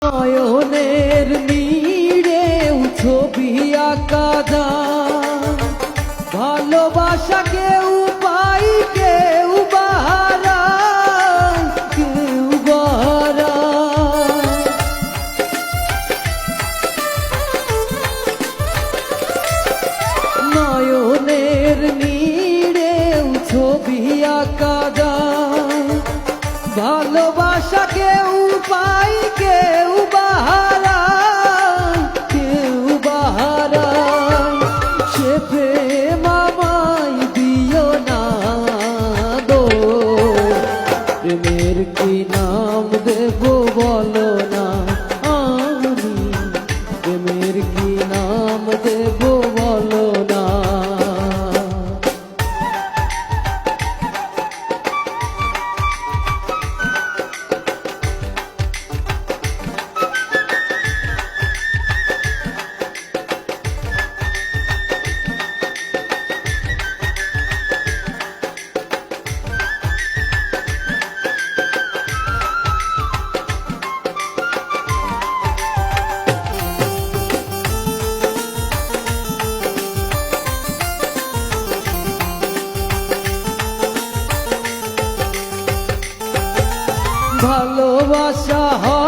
নয়নের নীড়েও ছবি আঁকা যায়, ভালোবাসা কেউ পাই কেউ বাহারায়, কেউ বাহারায়। নয়নের নীড়েও ছবি আঁকা যায়, ভালোবাসা কেউ পাই কেউ বাহারায়, কেউ বাহারায়। সে প্রেম আমায় দিও না গো, প্রেমের কি নাম দেব বলো না, আমি প্রেমের কি নাম দেব বলো না। ভালোবাসা হয়